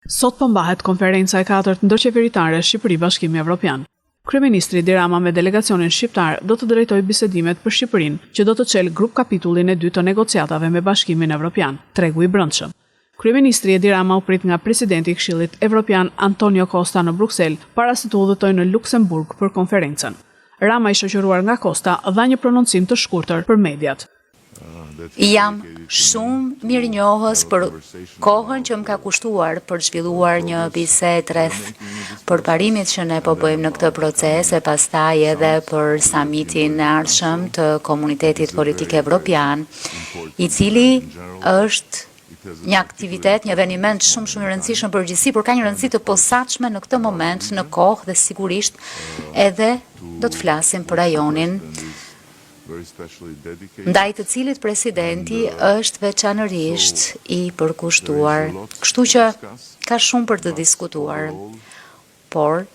Sot përmbahet konferenca e 4 ndërqeveritare Shqipëri-Bashkimi Evropian. Kryeministri Edi Rama me delegacionin shqiptar do të drejtojë bisedimet për Shqipërinë, që do të çelë grup kapitullin e 2 të negociatave me Bashkimin Evropian, tregu i brendshëm. Kryeministri Edi Rama u prit nga presidenti i Këshillit Evropian Antonio Costa në Bruksel para se të udhëtojë në Luksemburg për konferencën. Rama, i shoqëruar nga Costa, dha një prononcim të shkurtër për mediat. Jam shumë mirënjohës për kohën që më ka kushtuar për zhvilluar një bisedë rreth përparimit që ne po bëjmë në këtë proces e pastaj edhe për summitin e ardhshëm të Komunitetit Politik Evropian, i cili është një aktivitet, një eveniment shumë i rëndësishëm përgjithësi, por ka një rëndësi të posaçme në këtë moment, në kohë dhe sigurisht edhe do të flasim për rajonin ndaj të cilit presidenti është veçanërisht i përkushtuar. Kështu që ka shumë për të diskutuar, por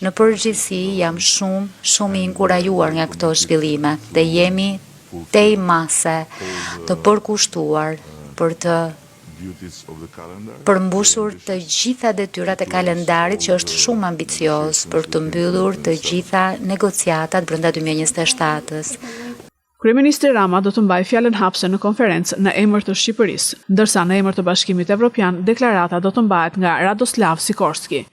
në përgjithësi jam shumë i inkurajuar nga këto zhvillime dhe jemi tej mase të përkushtuar për të përmbushur të gjitha detyrat e kalendarit që është shumë ambicioz për të mbyllur të gjitha negociatat brenda 2027-s. Kryeministri Rama do të mbajë fjalën hapse në konferencë në emër të Shqipërisë, ndërsa në emër të Bashkimit Evropian deklarata do të mbahet nga Radoslav Sikorski.